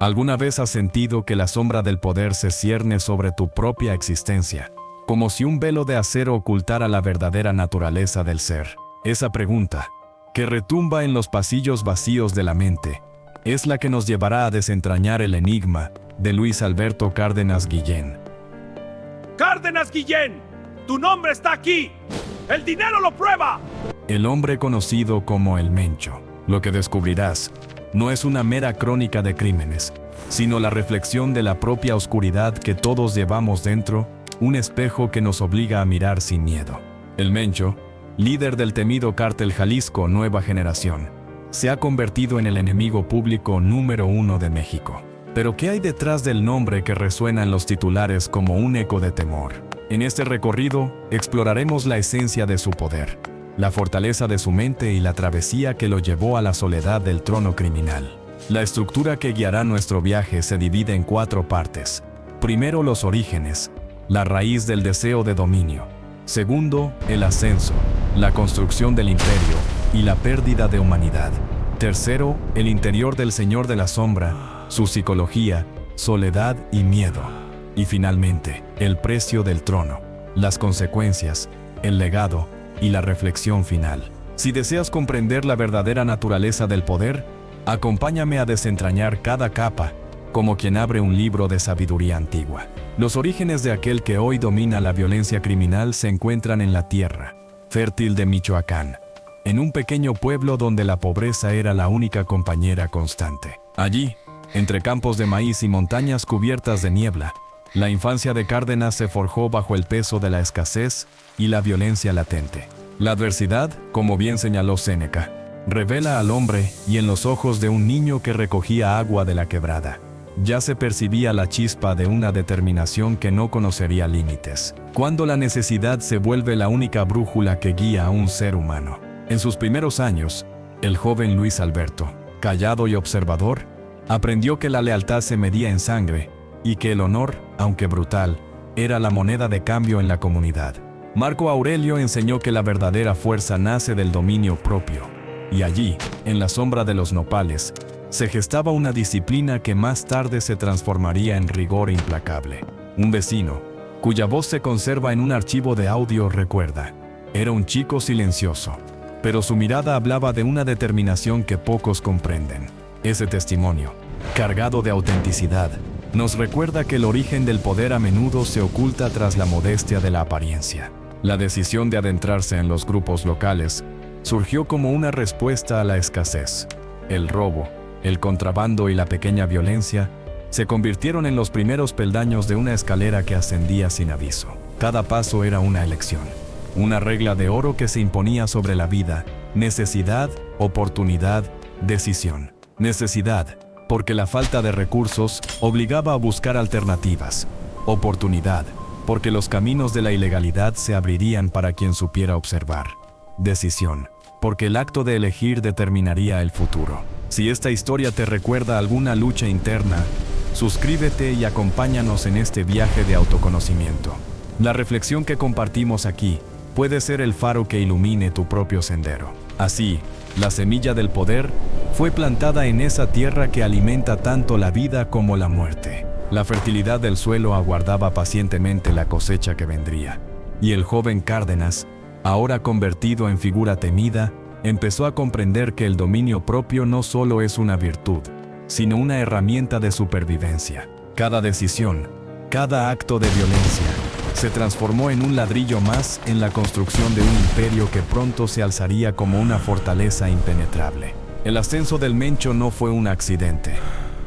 ¿Alguna vez has sentido que la sombra del poder se cierne sobre tu propia existencia, como si un velo de acero ocultara la verdadera naturaleza del ser? Esa pregunta, que retumba en los pasillos vacíos de la mente, es la que nos llevará a desentrañar el enigma de Luis Alberto Cárdenas Guillén. ¡Cárdenas Guillén! ¡Tu nombre está aquí! ¡El dinero lo prueba! El hombre conocido como el Mencho. Lo que descubrirás no es una mera crónica de crímenes, sino la reflexión de la propia oscuridad que todos llevamos dentro, un espejo que nos obliga a mirar sin miedo. El Mencho, líder del temido cártel Jalisco Nueva Generación, se ha convertido en el enemigo público número 1 de México. Pero ¿qué hay detrás del nombre que resuena en los titulares como un eco de temor? En este recorrido exploraremos la esencia de su poder, la fortaleza de su mente y la travesía que lo llevó a la soledad del trono criminal. La estructura que guiará nuestro viaje se divide en 4 partes. Primero, los orígenes, la raíz del deseo de dominio. Segundo, el ascenso, la construcción del imperio y la pérdida de humanidad. Tercero, el interior del Señor de la Sombra, su psicología, soledad y miedo. Y finalmente, el precio del trono, las consecuencias, el legado y la reflexión final. Si deseas comprender la verdadera naturaleza del poder, acompáñame a desentrañar cada capa, como quien abre un libro de sabiduría antigua. Los orígenes de aquel que hoy domina la violencia criminal se encuentran en la tierra fértil de Michoacán, en un pequeño pueblo donde la pobreza era la única compañera constante. Allí, entre campos de maíz y montañas cubiertas de niebla, la infancia de Cárdenas se forjó bajo el peso de la escasez y la violencia latente. La adversidad, como bien señaló Séneca, revela al hombre, y en los ojos de un niño que recogía agua de la quebrada, ya se percibía la chispa de una determinación que no conocería límites. Cuando la necesidad se vuelve la única brújula que guía a un ser humano. En sus primeros años, el joven Luis Alberto, callado y observador, aprendió que la lealtad se medía en sangre, y que el honor, aunque brutal, era la moneda de cambio en la comunidad. Marco Aurelio enseñó que la verdadera fuerza nace del dominio propio, y allí, en la sombra de los nopales, se gestaba una disciplina que más tarde se transformaría en rigor implacable. Un vecino, cuya voz se conserva en un archivo de audio, recuerda: era un chico silencioso, pero su mirada hablaba de una determinación que pocos comprenden. Ese testimonio, cargado de autenticidad, nos recuerda que el origen del poder a menudo se oculta tras la modestia de la apariencia. La decisión de adentrarse en los grupos locales surgió como una respuesta a la escasez. El robo, el contrabando y la pequeña violencia se convirtieron en los primeros peldaños de una escalera que ascendía sin aviso. Cada paso era una elección, una regla de oro que se imponía sobre la vida: necesidad, oportunidad, decisión. Necesidad, porque la falta de recursos obligaba a buscar alternativas. Oportunidad, porque los caminos de la ilegalidad se abrirían para quien supiera observar. Decisión, porque el acto de elegir determinaría el futuro. Si esta historia te recuerda alguna lucha interna, suscríbete y acompáñanos en este viaje de autoconocimiento. La reflexión que compartimos aquí puede ser el faro que ilumine tu propio sendero. Así, la semilla del poder fue plantada en esa tierra que alimenta tanto la vida como la muerte. La fertilidad del suelo aguardaba pacientemente la cosecha que vendría. Y el joven Cárdenas, ahora convertido en figura temida, empezó a comprender que el dominio propio no solo es una virtud, sino una herramienta de supervivencia. Cada decisión, cada acto de violencia, se transformó en un ladrillo más en la construcción de un imperio que pronto se alzaría como una fortaleza impenetrable. El ascenso del Mencho no fue un accidente.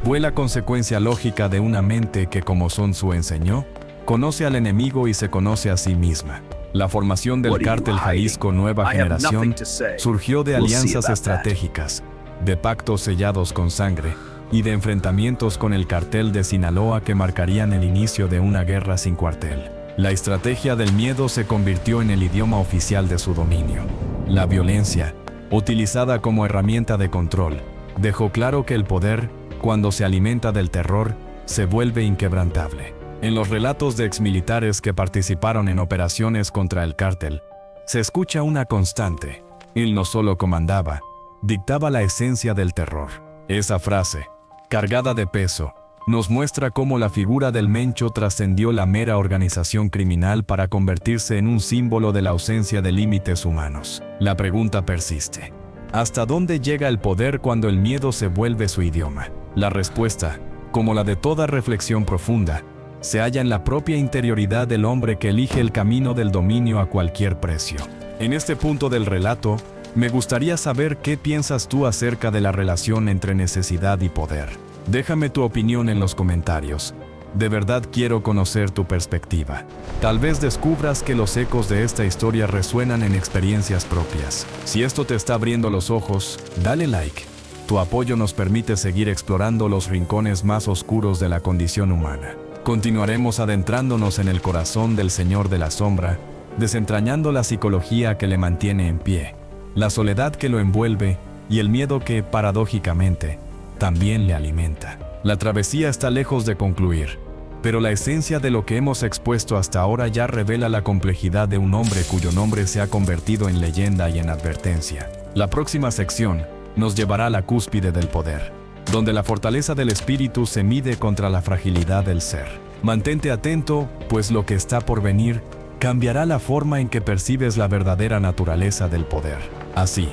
Fue la consecuencia lógica de una mente que, como Sun Tzu enseñó, conoce al enemigo y se conoce a sí misma. La formación del cártel Jalisco Nueva Generación surgió de alianzas estratégicas, de pactos sellados con sangre y de enfrentamientos con el cartel de Sinaloa que marcarían el inicio de una guerra sin cuartel. La estrategia del miedo se convirtió en el idioma oficial de su dominio. La violencia, utilizada como herramienta de control, dejó claro que el poder, cuando se alimenta del terror, se vuelve inquebrantable. En los relatos de exmilitares que participaron en operaciones contra el cártel, se escucha una constante: él no solo comandaba, dictaba la esencia del terror. Esa frase, cargada de peso, nos muestra cómo la figura del Mencho trascendió la mera organización criminal para convertirse en un símbolo de la ausencia de límites humanos. La pregunta persiste: ¿hasta dónde llega el poder cuando el miedo se vuelve su idioma? La respuesta, como la de toda reflexión profunda, se halla en la propia interioridad del hombre que elige el camino del dominio a cualquier precio. En este punto del relato, me gustaría saber qué piensas tú acerca de la relación entre necesidad y poder. Déjame tu opinión en los comentarios. De verdad quiero conocer tu perspectiva. Tal vez descubras que los ecos de esta historia resuenan en experiencias propias. Si esto te está abriendo los ojos, dale like. Tu apoyo nos permite seguir explorando los rincones más oscuros de la condición humana. Continuaremos adentrándonos en el corazón del Señor de la Sombra, desentrañando la psicología que le mantiene en pie, la soledad que lo envuelve y el miedo que, paradójicamente, también le alimenta. La travesía está lejos de concluir, pero la esencia de lo que hemos expuesto hasta ahora ya revela la complejidad de un hombre cuyo nombre se ha convertido en leyenda y en advertencia. La próxima sección nos llevará a la cúspide del poder, donde la fortaleza del espíritu se mide contra la fragilidad del ser. Mantente atento, pues lo que está por venir cambiará la forma en que percibes la verdadera naturaleza del poder. Así,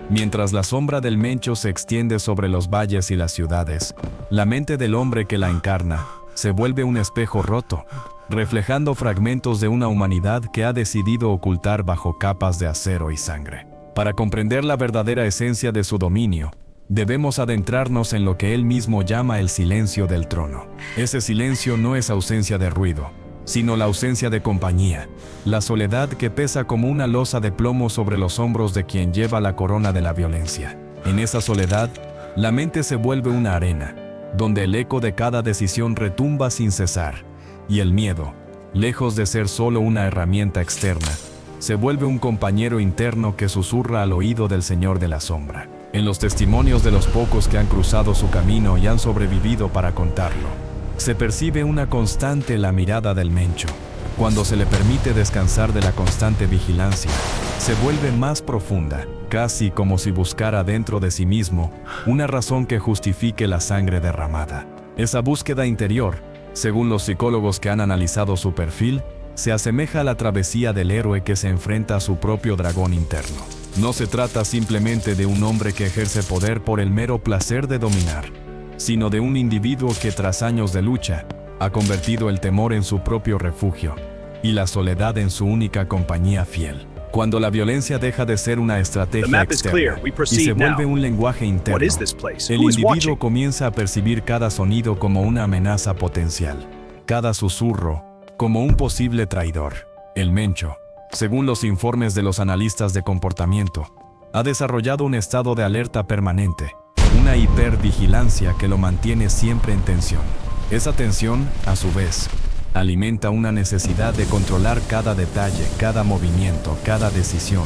mientras la sombra del Mencho se extiende sobre los valles y las ciudades, la mente del hombre que la encarna se vuelve un espejo roto, reflejando fragmentos de una humanidad que ha decidido ocultar bajo capas de acero y sangre. Para comprender la verdadera esencia de su dominio, debemos adentrarnos en lo que él mismo llama el silencio del trono. Ese silencio no es ausencia de ruido, sino la ausencia de compañía, la soledad que pesa como una losa de plomo sobre los hombros de quien lleva la corona de la violencia. En esa soledad, la mente se vuelve una arena, donde el eco de cada decisión retumba sin cesar, y el miedo, lejos de ser solo una herramienta externa, se vuelve un compañero interno que susurra al oído del Señor de la Sombra. En los testimonios de los pocos que han cruzado su camino y han sobrevivido para contarlo, se percibe una constante en la mirada del Mencho. Cuando se le permite descansar de la constante vigilancia, se vuelve más profunda, casi como si buscara dentro de sí mismo una razón que justifique la sangre derramada. Esa búsqueda interior, según los psicólogos que han analizado su perfil, se asemeja a la travesía del héroe que se enfrenta a su propio dragón interno. No se trata simplemente de un hombre que ejerce poder por el mero placer de dominar, sino de un individuo que tras años de lucha, ha convertido el temor en su propio refugio y la soledad en su única compañía fiel. Cuando la violencia deja de ser una estrategia externa y se vuelve un lenguaje interno, el individuo comienza a percibir cada sonido como una amenaza potencial, cada susurro como un posible traidor. El Mencho, según los informes de los analistas de comportamiento, ha desarrollado un estado de alerta permanente, una hipervigilancia que lo mantiene siempre en tensión. Esa tensión, a su vez, alimenta una necesidad de controlar cada detalle, cada movimiento, cada decisión,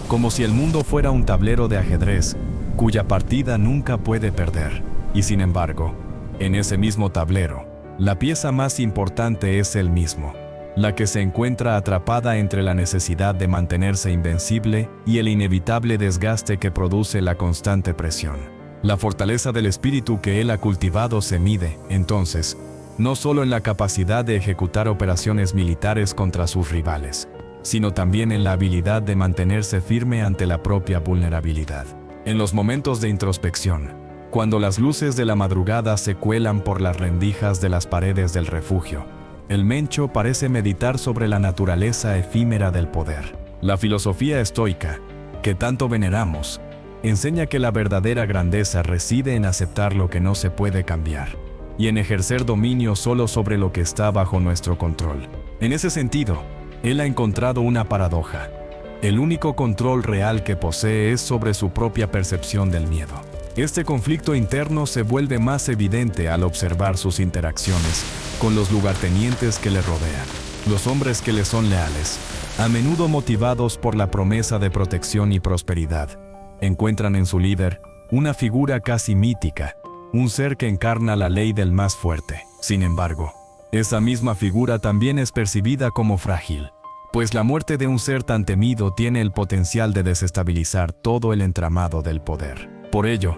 como si el mundo fuera un tablero de ajedrez, cuya partida nunca puede perder. Y sin embargo, en ese mismo tablero, la pieza más importante es él mismo, la que se encuentra atrapada entre la necesidad de mantenerse invencible y el inevitable desgaste que produce la constante presión. La fortaleza del espíritu que él ha cultivado se mide, entonces, no solo en la capacidad de ejecutar operaciones militares contra sus rivales, sino también en la habilidad de mantenerse firme ante la propia vulnerabilidad. En los momentos de introspección, cuando las luces de la madrugada se cuelan por las rendijas de las paredes del refugio, el Mencho parece meditar sobre la naturaleza efímera del poder. La filosofía estoica, que tanto veneramos, enseña que la verdadera grandeza reside en aceptar lo que no se puede cambiar y en ejercer dominio solo sobre lo que está bajo nuestro control. En ese sentido, él ha encontrado una paradoja. El único control real que posee es sobre su propia percepción del miedo. Este conflicto interno se vuelve más evidente al observar sus interacciones con los lugartenientes que le rodean, los hombres que le son leales, a menudo motivados por la promesa de protección y prosperidad. Encuentran en su líder una figura casi mítica, un ser que encarna la ley del más fuerte. Sin embargo, esa misma figura también es percibida como frágil, pues la muerte de un ser tan temido tiene el potencial de desestabilizar todo el entramado del poder. Por ello,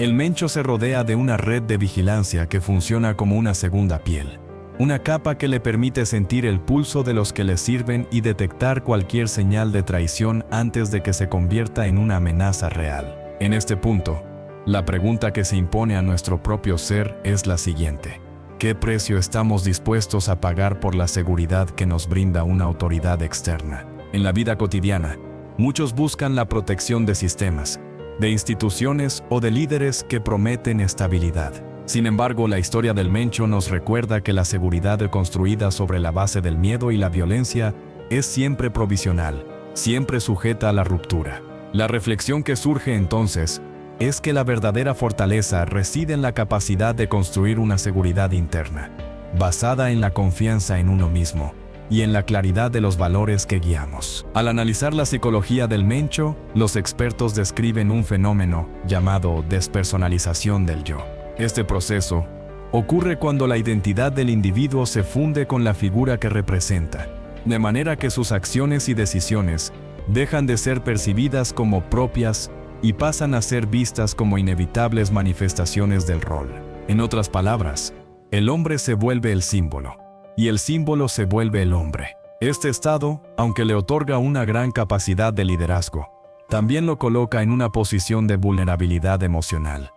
El Mencho se rodea de una red de vigilancia que funciona como una segunda piel. Una capa que le permite sentir el pulso de los que le sirven y detectar cualquier señal de traición antes de que se convierta en una amenaza real. En este punto, la pregunta que se impone a nuestro propio ser es la siguiente: ¿qué precio estamos dispuestos a pagar por la seguridad que nos brinda una autoridad externa? En la vida cotidiana, muchos buscan la protección de sistemas, de instituciones o de líderes que prometen estabilidad. Sin embargo, la historia del Mencho nos recuerda que la seguridad construida sobre la base del miedo y la violencia es siempre provisional, siempre sujeta a la ruptura. La reflexión que surge entonces es que la verdadera fortaleza reside en la capacidad de construir una seguridad interna, basada en la confianza en uno mismo y en la claridad de los valores que guiamos. Al analizar la psicología del Mencho, los expertos describen un fenómeno llamado despersonalización del yo. Este proceso ocurre cuando la identidad del individuo se funde con la figura que representa, de manera que sus acciones y decisiones dejan de ser percibidas como propias y pasan a ser vistas como inevitables manifestaciones del rol. En otras palabras, el hombre se vuelve el símbolo, y el símbolo se vuelve el hombre. Este estado, aunque le otorga una gran capacidad de liderazgo, también lo coloca en una posición de vulnerabilidad emocional,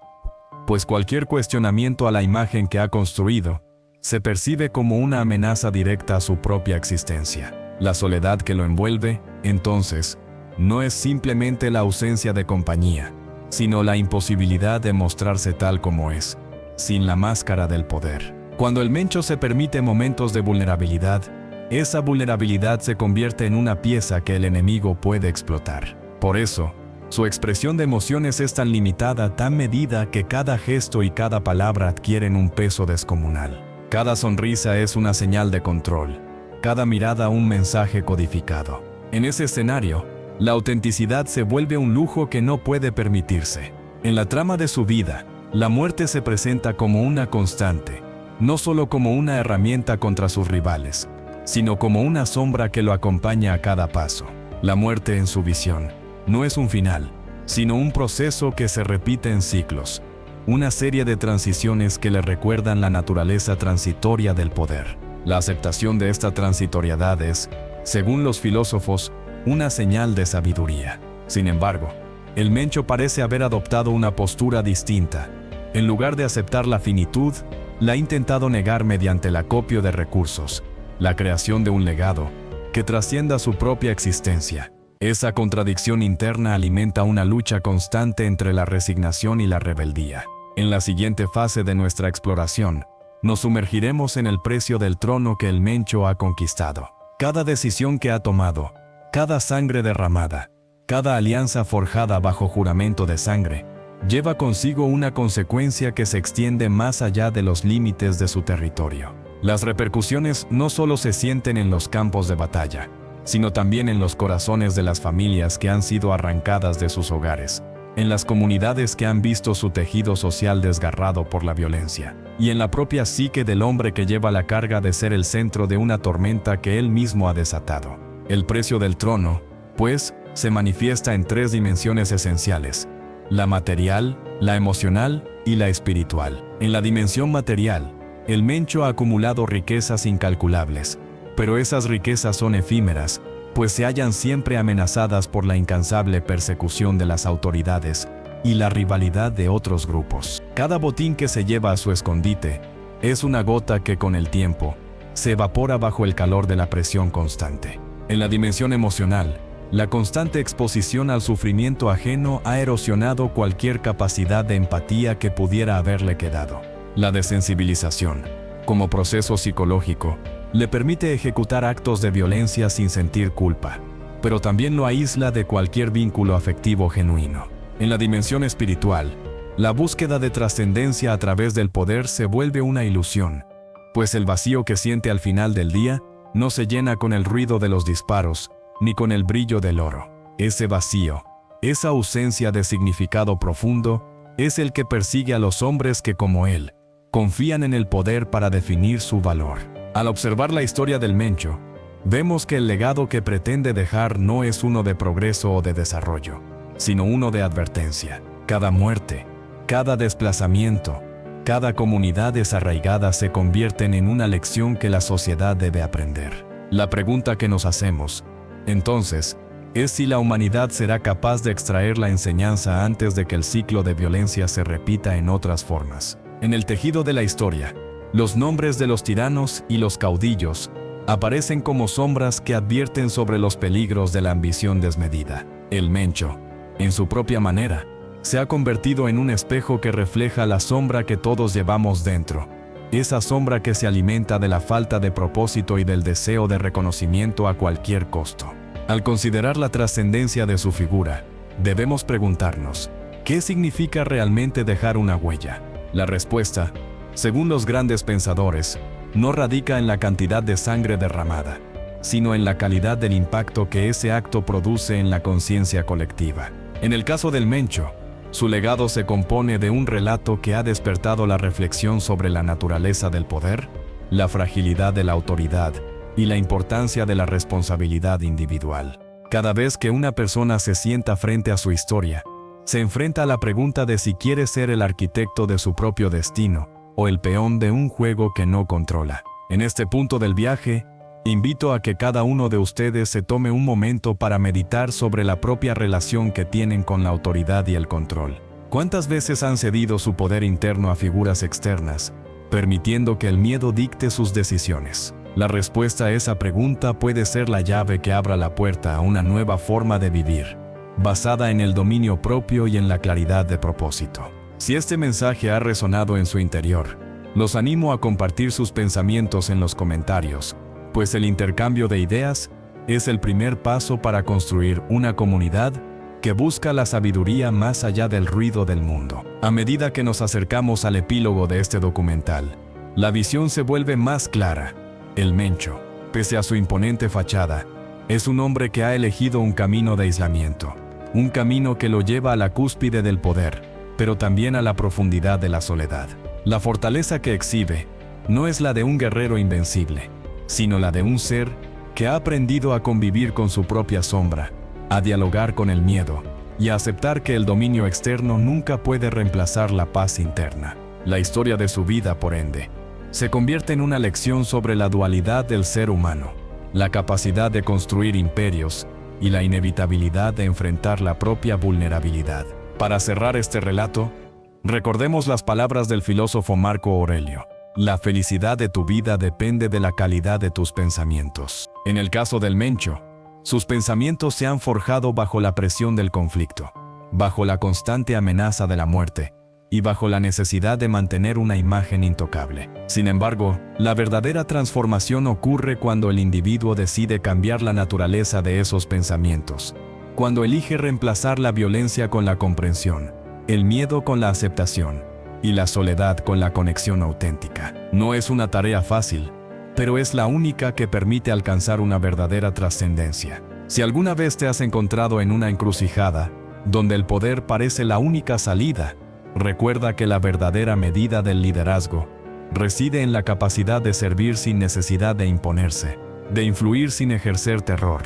pues cualquier cuestionamiento a la imagen que ha construido se percibe como una amenaza directa a su propia existencia. La soledad que lo envuelve, entonces, no es simplemente la ausencia de compañía, sino la imposibilidad de mostrarse tal como es, sin la máscara del poder. Cuando el Mencho se permite momentos de vulnerabilidad, esa vulnerabilidad se convierte en una pieza que el enemigo puede explotar. Por eso, su expresión de emociones es tan limitada, tan medida, que cada gesto y cada palabra adquieren un peso descomunal. Cada sonrisa es una señal de control, cada mirada un mensaje codificado. En ese escenario, la autenticidad se vuelve un lujo que no puede permitirse. En la trama de su vida, la muerte se presenta como una constante, no solo como una herramienta contra sus rivales, sino como una sombra que lo acompaña a cada paso. La muerte en su visión no es un final, sino un proceso que se repite en ciclos, una serie de transiciones que le recuerdan la naturaleza transitoria del poder. La aceptación de esta transitoriedad es, según los filósofos, una señal de sabiduría. Sin embargo, el Mencho parece haber adoptado una postura distinta. En lugar de aceptar la finitud, la ha intentado negar mediante el acopio de recursos, la creación de un legado que trascienda su propia existencia. Esa contradicción interna alimenta una lucha constante entre la resignación y la rebeldía. En la siguiente fase de nuestra exploración, nos sumergiremos en el precio del trono que el Mencho ha conquistado. Cada decisión que ha tomado, cada sangre derramada, cada alianza forjada bajo juramento de sangre, lleva consigo una consecuencia que se extiende más allá de los límites de su territorio. Las repercusiones no solo se sienten en los campos de batalla, sino también en los corazones de las familias que han sido arrancadas de sus hogares, en las comunidades que han visto su tejido social desgarrado por la violencia, y en la propia psique del hombre que lleva la carga de ser el centro de una tormenta que él mismo ha desatado. El precio del trono, pues, se manifiesta en tres dimensiones esenciales: la material, la emocional y la espiritual. En la dimensión material, el Mencho ha acumulado riquezas incalculables, pero esas riquezas son efímeras, pues se hallan siempre amenazadas por la incansable persecución de las autoridades y la rivalidad de otros grupos. Cada botín que se lleva a su escondite es una gota que con el tiempo se evapora bajo el calor de la presión constante. En la dimensión emocional, la constante exposición al sufrimiento ajeno ha erosionado cualquier capacidad de empatía que pudiera haberle quedado. La desensibilización, como proceso psicológico, le permite ejecutar actos de violencia sin sentir culpa, pero también lo aísla de cualquier vínculo afectivo genuino. En la dimensión espiritual, la búsqueda de trascendencia a través del poder se vuelve una ilusión, pues el vacío que siente al final del día no se llena con el ruido de los disparos, ni con el brillo del oro. Ese vacío, esa ausencia de significado profundo, es el que persigue a los hombres que, como él, confían en el poder para definir su valor. Al observar la historia del Mencho, vemos que el legado que pretende dejar no es uno de progreso o de desarrollo, sino uno de advertencia. Cada muerte, Cada desplazamiento, cada comunidad desarraigada se convierten en una lección que la sociedad debe aprender. La pregunta que nos hacemos, entonces, es si la humanidad será capaz de extraer la enseñanza antes de que el ciclo de violencia se repita en otras formas. En el tejido de la historia, los nombres de los tiranos y los caudillos aparecen como sombras que advierten sobre los peligros de la ambición desmedida. El Mencho, en su propia manera, se ha convertido en un espejo que refleja la sombra que todos llevamos dentro, esa sombra que se alimenta de la falta de propósito y del deseo de reconocimiento a cualquier costo. Al considerar la trascendencia de su figura, debemos preguntarnos, ¿qué significa realmente dejar una huella? La respuesta, según los grandes pensadores, no radica en la cantidad de sangre derramada, sino en la calidad del impacto que ese acto produce en la conciencia colectiva. En el caso del Mencho, su legado se compone de un relato que ha despertado la reflexión sobre la naturaleza del poder, la fragilidad de la autoridad y la importancia de la responsabilidad individual. Cada vez que una persona se sienta frente a su historia, se enfrenta a la pregunta de si quiere ser el arquitecto de su propio destino o el peón de un juego que no controla. En este punto del viaje, invito a que cada uno de ustedes se tome un momento para meditar sobre la propia relación que tienen con la autoridad y el control. ¿Cuántas veces han cedido su poder interno a figuras externas, permitiendo que el miedo dicte sus decisiones? La respuesta a esa pregunta puede ser la llave que abra la puerta a una nueva forma de vivir, basada en el dominio propio y en la claridad de propósito. Si este mensaje ha resonado en su interior, los animo a compartir sus pensamientos en los comentarios, pues el intercambio de ideas es el primer paso para construir una comunidad que busca la sabiduría más allá del ruido del mundo. A medida que nos acercamos al epílogo de este documental, la visión se vuelve más clara. El Mencho, pese a su imponente fachada, es un hombre que ha elegido un camino de aislamiento, un camino que lo lleva a la cúspide del poder, pero también a la profundidad de la soledad. La fortaleza que exhibe no es la de un guerrero invencible, sino la de un ser que ha aprendido a convivir con su propia sombra, a dialogar con el miedo y a aceptar que el dominio externo nunca puede reemplazar la paz interna. La historia de su vida, por ende, se convierte en una lección sobre la dualidad del ser humano, la capacidad de construir imperios y la inevitabilidad de enfrentar la propia vulnerabilidad. Para cerrar este relato, recordemos las palabras del filósofo Marco Aurelio. La felicidad de tu vida depende de la calidad de tus pensamientos. En el caso del Mencho, sus pensamientos se han forjado bajo la presión del conflicto, bajo la constante amenaza de la muerte y bajo la necesidad de mantener una imagen intocable. Sin embargo, la verdadera transformación ocurre cuando el individuo decide cambiar la naturaleza de esos pensamientos, cuando elige reemplazar la violencia con la comprensión, el miedo con la aceptación y la soledad con la conexión auténtica. No es una tarea fácil, pero es la única que permite alcanzar una verdadera trascendencia. Si alguna vez te has encontrado en una encrucijada, donde el poder parece la única salida, recuerda que la verdadera medida del liderazgo reside en la capacidad de servir sin necesidad de imponerse, de influir sin ejercer terror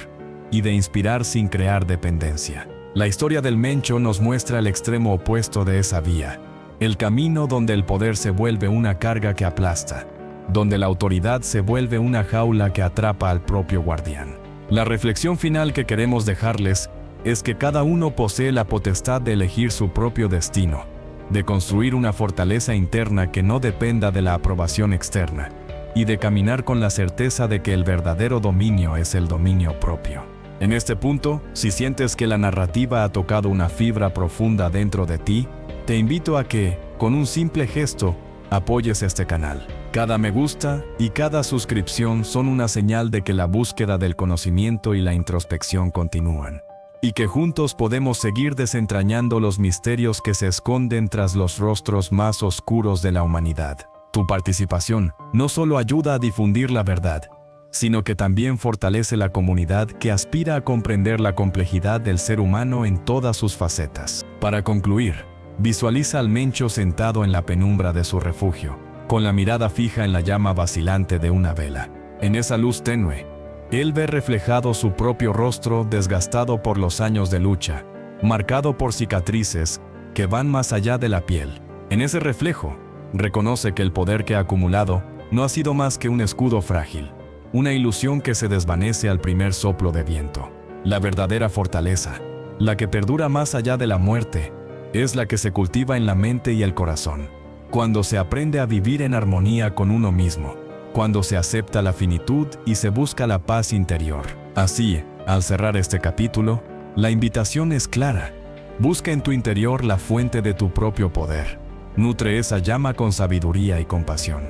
y de inspirar sin crear dependencia. La historia del Mencho nos muestra el extremo opuesto de esa vía, el camino donde el poder se vuelve una carga que aplasta, donde la autoridad se vuelve una jaula que atrapa al propio guardián. La reflexión final que queremos dejarles es que cada uno posee la potestad de elegir su propio destino, de construir una fortaleza interna que no dependa de la aprobación externa, y de caminar con la certeza de que el verdadero dominio es el dominio propio. En este punto, si sientes que la narrativa ha tocado una fibra profunda dentro de ti, te invito a que, con un simple gesto, apoyes este canal. Cada me gusta y cada suscripción son una señal de que la búsqueda del conocimiento y la introspección continúan, y que juntos podemos seguir desentrañando los misterios que se esconden tras los rostros más oscuros de la humanidad. Tu participación no solo ayuda a difundir la verdad, sino que también fortalece la comunidad que aspira a comprender la complejidad del ser humano en todas sus facetas. Para concluir, visualiza al Mencho sentado en la penumbra de su refugio, con la mirada fija en la llama vacilante de una vela. En esa luz tenue, él ve reflejado su propio rostro desgastado por los años de lucha, marcado por cicatrices que van más allá de la piel. En ese reflejo, reconoce que el poder que ha acumulado no ha sido más que un escudo frágil, una ilusión que se desvanece al primer soplo de viento. La verdadera fortaleza, la que perdura más allá de la muerte, es la que se cultiva en la mente y el corazón, cuando se aprende a vivir en armonía con uno mismo, cuando se acepta la finitud y se busca la paz interior. Así, al cerrar este capítulo, la invitación es clara. Busca en tu interior la fuente de tu propio poder. Nutre esa llama con sabiduría y compasión,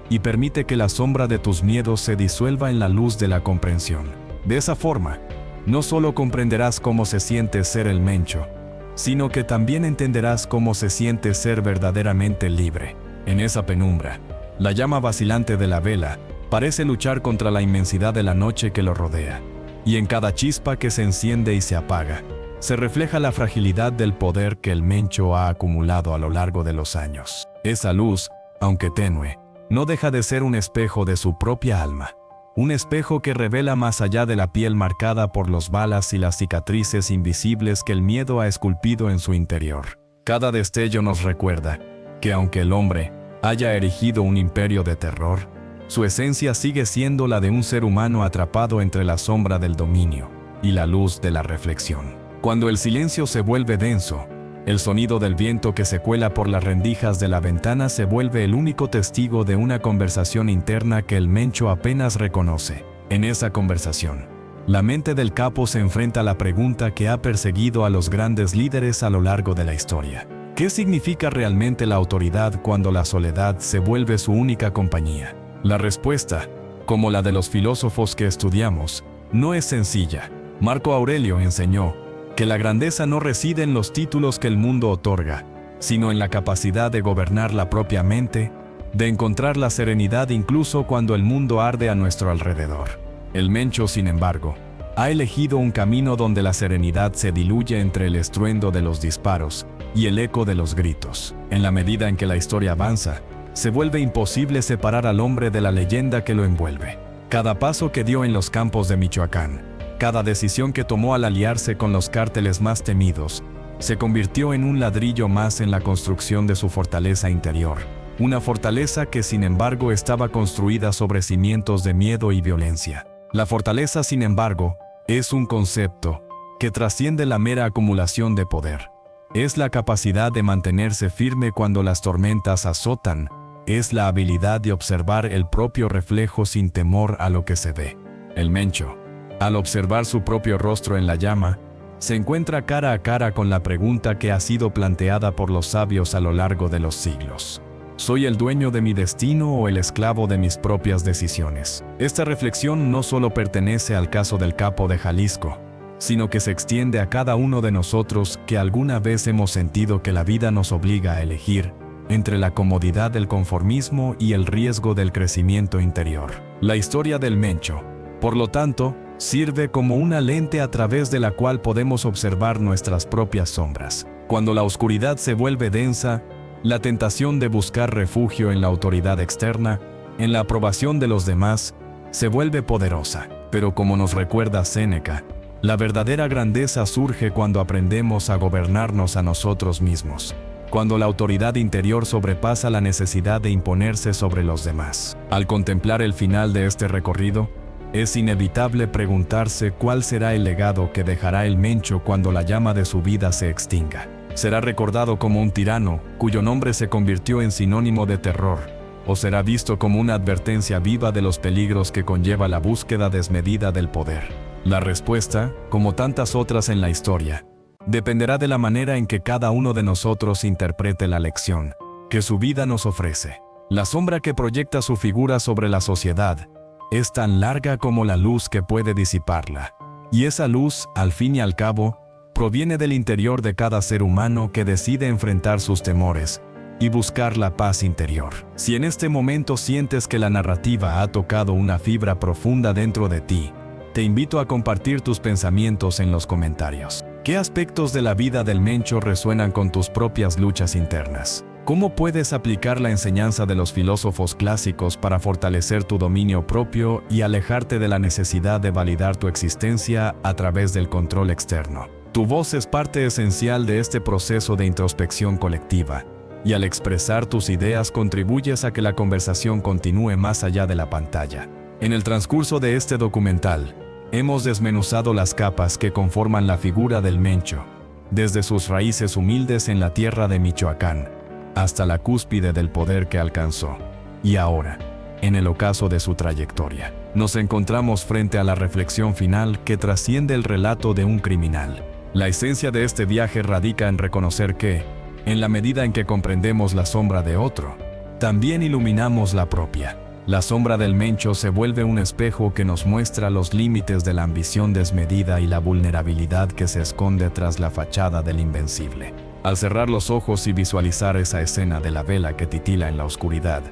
y permite que la sombra de tus miedos se disuelva en la luz de la comprensión. De esa forma, no solo comprenderás cómo se siente ser el Mencho, sino que también entenderás cómo se siente ser verdaderamente libre. En esa penumbra, la llama vacilante de la vela parece luchar contra la inmensidad de la noche que lo rodea, y en cada chispa que se enciende y se apaga, se refleja la fragilidad del poder que el Mencho ha acumulado a lo largo de los años. Esa luz, aunque tenue, no deja de ser un espejo de su propia alma. Un espejo que revela más allá de la piel marcada por las balas y las cicatrices invisibles que el miedo ha esculpido en su interior. Cada destello nos recuerda que aunque el hombre haya erigido un imperio de terror, su esencia sigue siendo la de un ser humano atrapado entre la sombra del dominio y la luz de la reflexión. Cuando el silencio se vuelve denso, el sonido del viento que se cuela por las rendijas de la ventana se vuelve el único testigo de una conversación interna que el Mencho apenas reconoce. En esa conversación, la mente del capo se enfrenta a la pregunta que ha perseguido a los grandes líderes a lo largo de la historia. ¿Qué significa realmente la autoridad cuando la soledad se vuelve su única compañía? La respuesta, como la de los filósofos que estudiamos, no es sencilla. Marco Aurelio enseñó que la grandeza no reside en los títulos que el mundo otorga, sino en la capacidad de gobernar la propia mente, de encontrar la serenidad incluso cuando el mundo arde a nuestro alrededor. El Mencho, sin embargo, ha elegido un camino donde la serenidad se diluye entre el estruendo de los disparos y el eco de los gritos. En la medida en que la historia avanza, se vuelve imposible separar al hombre de la leyenda que lo envuelve. Cada paso que dio en los campos de Michoacán, cada decisión que tomó al aliarse con los cárteles más temidos, se convirtió en un ladrillo más en la construcción de su fortaleza interior. Una fortaleza que, sin embargo, estaba construida sobre cimientos de miedo y violencia. La fortaleza, sin embargo, es un concepto que trasciende la mera acumulación de poder. Es la capacidad de mantenerse firme cuando las tormentas azotan. Es la habilidad de observar el propio reflejo sin temor a lo que se ve. El Mencho, al observar su propio rostro en la llama, se encuentra cara a cara con la pregunta que ha sido planteada por los sabios a lo largo de los siglos. ¿Soy el dueño de mi destino o el esclavo de mis propias decisiones? Esta reflexión no solo pertenece al caso del capo de Jalisco, sino que se extiende a cada uno de nosotros que alguna vez hemos sentido que la vida nos obliga a elegir entre la comodidad del conformismo y el riesgo del crecimiento interior. La historia del Mencho, por lo tanto, sirve como una lente a través de la cual podemos observar nuestras propias sombras. Cuando la oscuridad se vuelve densa, la tentación de buscar refugio en la autoridad externa, en la aprobación de los demás, se vuelve poderosa. Pero como nos recuerda Séneca, la verdadera grandeza surge cuando aprendemos a gobernarnos a nosotros mismos, cuando la autoridad interior sobrepasa la necesidad de imponerse sobre los demás. Al contemplar el final de este recorrido, es inevitable preguntarse cuál será el legado que dejará el Mencho cuando la llama de su vida se extinga. ¿Será recordado como un tirano, cuyo nombre se convirtió en sinónimo de terror? ¿O será visto como una advertencia viva de los peligros que conlleva la búsqueda desmedida del poder? La respuesta, como tantas otras en la historia, dependerá de la manera en que cada uno de nosotros interprete la lección que su vida nos ofrece. La sombra que proyecta su figura sobre la sociedad es tan larga como la luz que puede disiparla. Y esa luz, al fin y al cabo, proviene del interior de cada ser humano que decide enfrentar sus temores y buscar la paz interior. Si en este momento sientes que la narrativa ha tocado una fibra profunda dentro de ti, te invito a compartir tus pensamientos en los comentarios. ¿Qué aspectos de la vida del Mencho resuenan con tus propias luchas internas? ¿Cómo puedes aplicar la enseñanza de los filósofos clásicos para fortalecer tu dominio propio y alejarte de la necesidad de validar tu existencia a través del control externo? Tu voz es parte esencial de este proceso de introspección colectiva, y al expresar tus ideas contribuyes a que la conversación continúe más allá de la pantalla. En el transcurso de este documental, hemos desmenuzado las capas que conforman la figura del Mencho, desde sus raíces humildes en la tierra de Michoacán, hasta la cúspide del poder que alcanzó. Y ahora, en el ocaso de su trayectoria, nos encontramos frente a la reflexión final que trasciende el relato de un criminal. La esencia de este viaje radica en reconocer que, en la medida en que comprendemos la sombra de otro, también iluminamos la propia. La sombra del Mencho se vuelve un espejo que nos muestra los límites de la ambición desmedida y la vulnerabilidad que se esconde tras la fachada del invencible. Al cerrar los ojos y visualizar esa escena de la vela que titila en la oscuridad,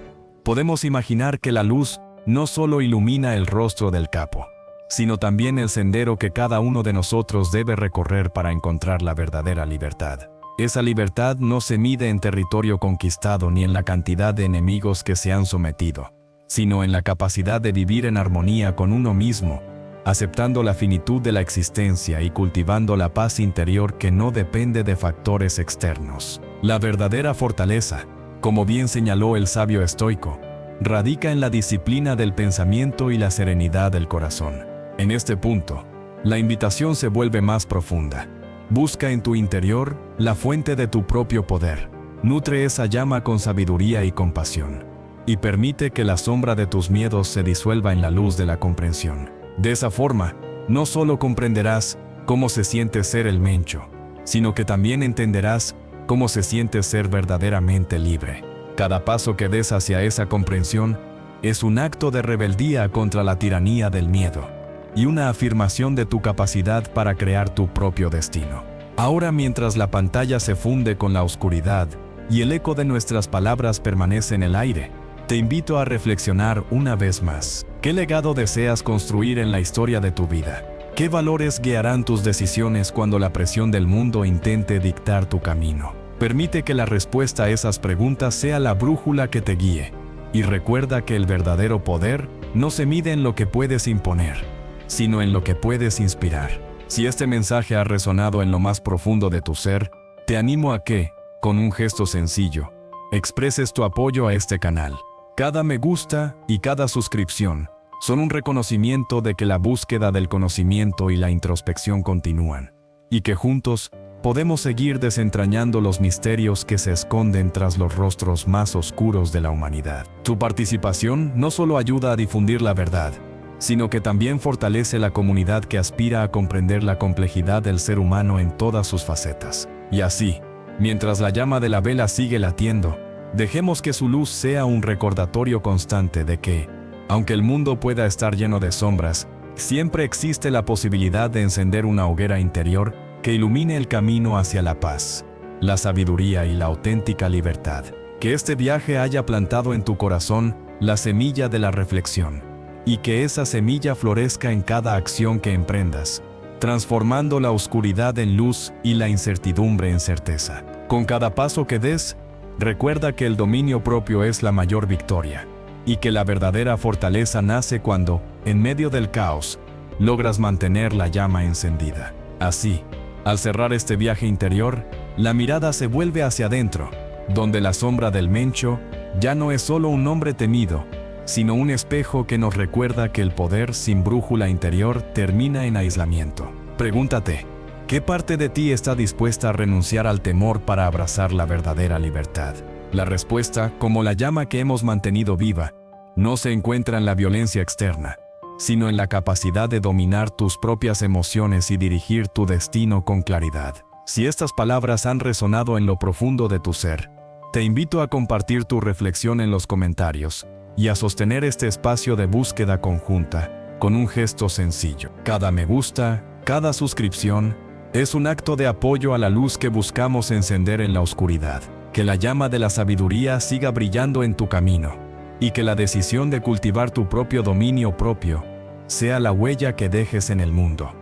podemos imaginar que la luz no solo ilumina el rostro del capo, sino también el sendero que cada uno de nosotros debe recorrer para encontrar la verdadera libertad. Esa libertad no se mide en territorio conquistado ni en la cantidad de enemigos que se han sometido, sino en la capacidad de vivir en armonía con uno mismo, aceptando la finitud de la existencia y cultivando la paz interior que no depende de factores externos. La verdadera fortaleza, como bien señaló el sabio estoico, radica en la disciplina del pensamiento y la serenidad del corazón. En este punto, la invitación se vuelve más profunda. Busca en tu interior la fuente de tu propio poder. Nutre esa llama con sabiduría y compasión, y permite que la sombra de tus miedos se disuelva en la luz de la comprensión. De esa forma, no solo comprenderás cómo se siente ser el Mencho, sino que también entenderás cómo se siente ser verdaderamente libre. Cada paso que des hacia esa comprensión es un acto de rebeldía contra la tiranía del miedo y una afirmación de tu capacidad para crear tu propio destino. Ahora, mientras la pantalla se funde con la oscuridad y el eco de nuestras palabras permanece en el aire, te invito a reflexionar una vez más. ¿Qué legado deseas construir en la historia de tu vida? ¿Qué valores guiarán tus decisiones cuando la presión del mundo intente dictar tu camino? Permite que la respuesta a esas preguntas sea la brújula que te guíe. Y recuerda que el verdadero poder no se mide en lo que puedes imponer, sino en lo que puedes inspirar. Si este mensaje ha resonado en lo más profundo de tu ser, te animo a que, con un gesto sencillo, expreses tu apoyo a este canal. Cada me gusta y cada suscripción son un reconocimiento de que la búsqueda del conocimiento y la introspección continúan, y que juntos podemos seguir desentrañando los misterios que se esconden tras los rostros más oscuros de la humanidad. Tu participación no solo ayuda a difundir la verdad, sino que también fortalece la comunidad que aspira a comprender la complejidad del ser humano en todas sus facetas. Y así, mientras la llama de la vela sigue latiendo, dejemos que su luz sea un recordatorio constante de que, aunque el mundo pueda estar lleno de sombras, siempre existe la posibilidad de encender una hoguera interior que ilumine el camino hacia la paz, la sabiduría y la auténtica libertad. Que este viaje haya plantado en tu corazón la semilla de la reflexión, y que esa semilla florezca en cada acción que emprendas, transformando la oscuridad en luz y la incertidumbre en certeza. Con cada paso que des, recuerda que el dominio propio es la mayor victoria, y que la verdadera fortaleza nace cuando, en medio del caos, logras mantener la llama encendida. Así, al cerrar este viaje interior, la mirada se vuelve hacia adentro, donde la sombra del Mencho ya no es solo un nombre temido, sino un espejo que nos recuerda que el poder sin brújula interior termina en aislamiento. Pregúntate, ¿qué parte de ti está dispuesta a renunciar al temor para abrazar la verdadera libertad? La respuesta, como la llama que hemos mantenido viva, no se encuentra en la violencia externa, sino en la capacidad de dominar tus propias emociones y dirigir tu destino con claridad. Si estas palabras han resonado en lo profundo de tu ser, te invito a compartir tu reflexión en los comentarios y a sostener este espacio de búsqueda conjunta con un gesto sencillo. Cada me gusta, cada suscripción, es un acto de apoyo a la luz que buscamos encender en la oscuridad. Que la llama de la sabiduría siga brillando en tu camino, y que la decisión de cultivar tu propio dominio propio sea la huella que dejes en el mundo.